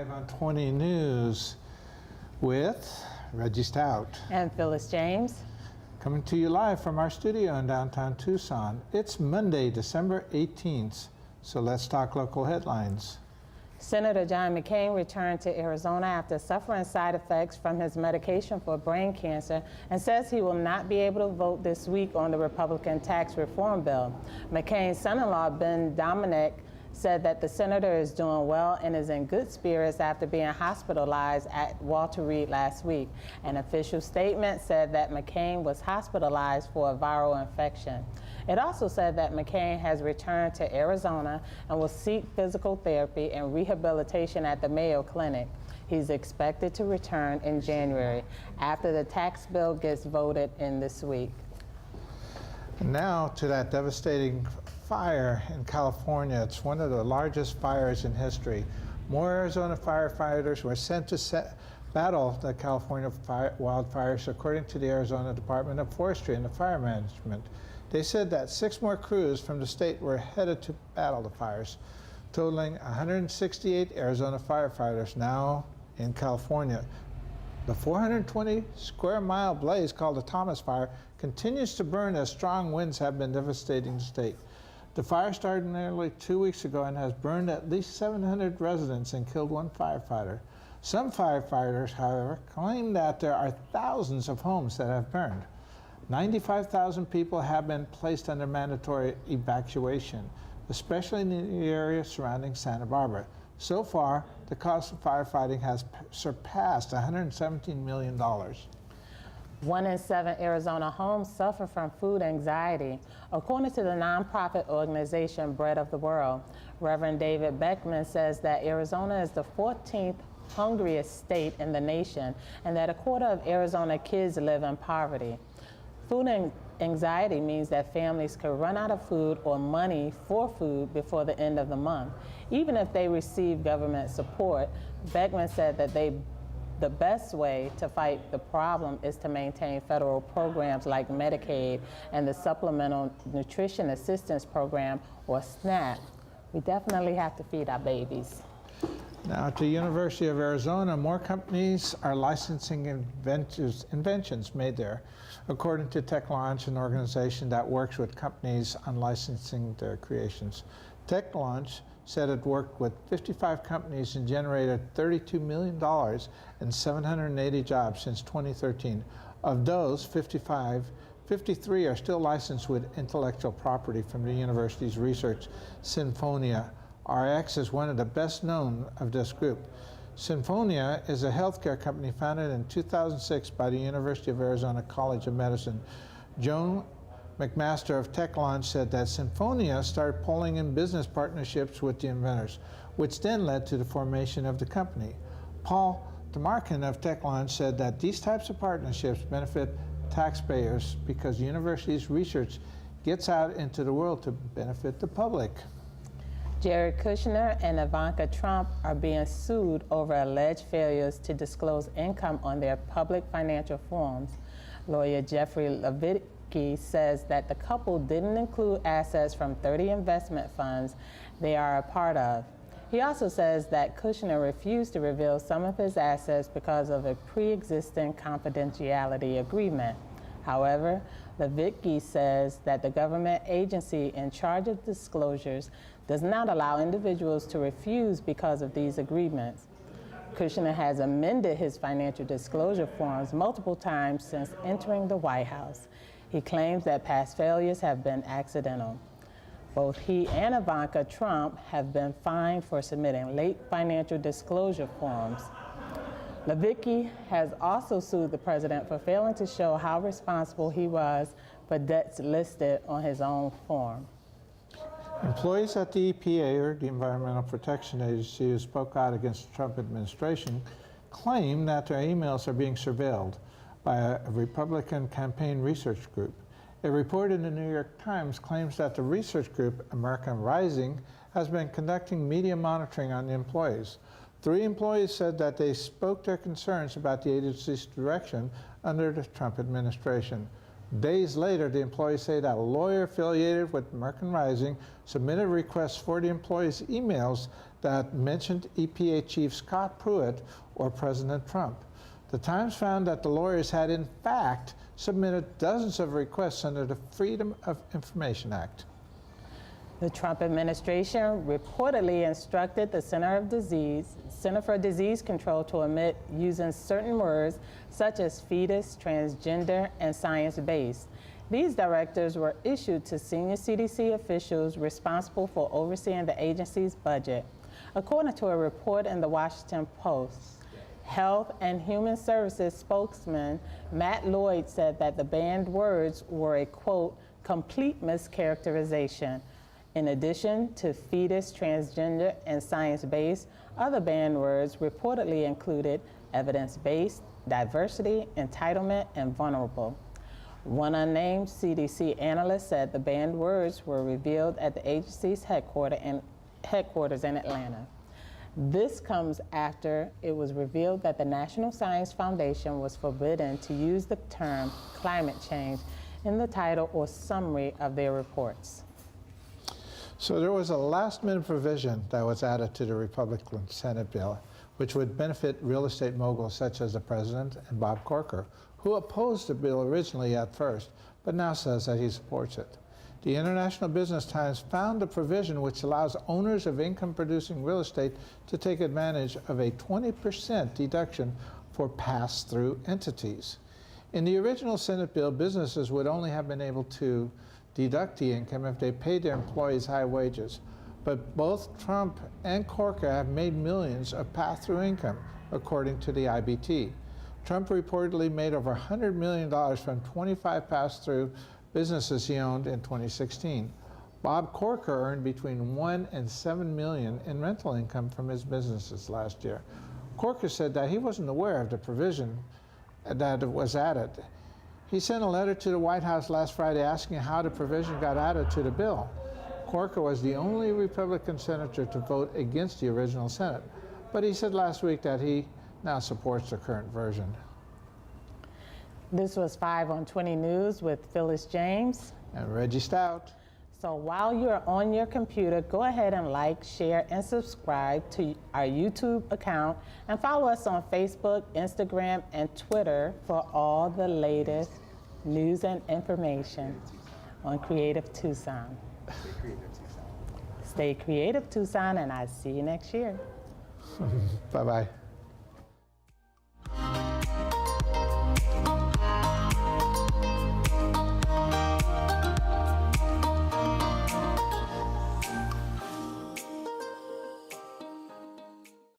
Live on 20 News with Reggie Stout. And Phyllis James. Coming to you live from our studio in downtown Tucson. It's Monday, December 18th, so let's talk local headlines. Senator John McCain returned to Arizona after suffering side effects from his medication for brain cancer and says he will not be able to vote this week on the Republican tax reform bill. McCain's son-in-law, Ben Dominic, said that the senator is doing well and is in good spirits after being hospitalized at Walter Reed last week. An official statement said that McCain was hospitalized for a viral infection. It also said that McCain has returned to Arizona and will seek physical therapy and rehabilitation at the Mayo Clinic. He's expected to return in January after the tax bill gets voted in this week. And now to that devastating fire in California. It's one of the largest fires in history. More Arizona firefighters were sent to battle the California wildfires, according to the Arizona Department of Forestry and the Fire Management. They said that 6 more crews from the state were headed to battle the fires, totaling 168 Arizona firefighters now in California. The 420 square mile blaze called the Thomas Fire continues to burn as strong winds have been devastating the state. The fire started nearly 2 weeks ago and has burned at least 700 residents and killed 1 firefighter. Some firefighters, however, claim that there are thousands of homes that have burned. 95,000 people have been placed under mandatory evacuation, especially in the area surrounding Santa Barbara. So far, the cost of firefighting has surpassed $117 million. 1 in 7 Arizona homes suffer from food anxiety, according to the nonprofit organization Bread of the World. Reverend David Beckman says that Arizona is the 14th hungriest state in the nation and that 1/4 of Arizona kids live in poverty. Food anxiety means that families could run out of food or money for food before the end of the month. Even if they receive government support, Beckman said that the best way to fight the problem is to maintain federal programs like Medicaid and the Supplemental Nutrition Assistance Program, or SNAP. We definitely have to feed our babies. Now to University of Arizona, more companies are licensing inventions made there. According to TechLaunch, an organization that works with companies on licensing their creations. TechLaunch said it worked with 55 companies and generated $32 million and 780 jobs since 2013. Of those 53 are still licensed with intellectual property from the university's research. Sinfonia RX is one of the best known of this group. Sinfonia is a healthcare company founded in 2006 by the University of Arizona College of Medicine. Joan McMaster of TechLaunch said that Sinfonia started pulling in business partnerships with the inventors, which then led to the formation of the company. Paul DeMarkin of TechLaunch said that these types of partnerships benefit taxpayers because the university's research gets out into the world to benefit the public. Jared Kushner and Ivanka Trump are being sued over alleged failures to disclose income on their public financial forms. Lawyer Jeffrey Levitsky says that the couple didn't include assets from 30 investment funds they are a part of. He also says that Kushner refused to reveal some of his assets because of a pre-existing confidentiality agreement. However, Levitsky says that the government agency in charge of disclosures does not allow individuals to refuse because of these agreements. Kushner has amended his financial disclosure forms multiple times since entering the White House. He claims that past failures have been accidental. Both he and Ivanka Trump have been fined for submitting late financial disclosure forms. Levitsky has also sued the president for failing to show how responsible he was for debts listed on his own form. Employees at the EPA, or the Environmental Protection Agency, who spoke out against the Trump administration, claim that their emails are being surveilled by a Republican campaign research group. A report in the New York Times claims that the research group, American Rising, has been conducting media monitoring on the employees. 3 employees said that they spoke their concerns about the agency's direction under the Trump administration. Days later, the employees say that a lawyer affiliated with American Rising submitted requests for the employees' emails that mentioned EPA Chief Scott Pruitt or President Trump. The Times found that the lawyers had, in fact, submitted dozens of requests under the Freedom of Information Act. The Trump administration reportedly instructed the Center for Disease Control to omit using certain words such as fetus, transgender, and science-based. These directives were issued to senior CDC officials responsible for overseeing the agency's budget. According to a report in the Washington Post, Health and Human Services spokesman Matt Lloyd said that the banned words were a, quote, complete mischaracterization. In addition to fetus, transgender, and science-based, other banned words reportedly included evidence-based, diversity, entitlement, and vulnerable. One unnamed CDC analyst said the banned words were revealed at the agency's headquarters in Atlanta. This comes after it was revealed that the National Science Foundation was forbidden to use the term climate change in the title or summary of their reports. So there was a last-minute provision that was added to the Republican Senate bill, which would benefit real estate moguls such as the president and Bob Corker, who opposed the bill originally at first, but now says that he supports it. The International Business Times found a provision which allows owners of income-producing real estate to take advantage of a 20% deduction for pass-through entities. In the original Senate bill, businesses would only have been able to deduct the income if they paid their employees high wages. But both Trump and Corker have made millions of pass-through income, according to the IBT. Trump reportedly made over $100 million from 25 pass-through businesses he owned in 2016. Bob Corker earned between $1 and $7 million in rental income from his businesses last year. Corker said that he wasn't aware of the provision that was added. He sent a letter to the White House last Friday asking how the provision got added to the bill. Corker was the only Republican senator to vote against the original Senate, but he said last week that he now supports the current version. This was 5 on 20 News with Phyllis James And Reggie Stout. So while you're on your computer, go ahead and like, share, and subscribe to our YouTube account and follow us on Facebook, Instagram, and Twitter for all the latest news and information on Creative Tucson. Stay creative, Tucson, and I'll see you next year. Bye-bye.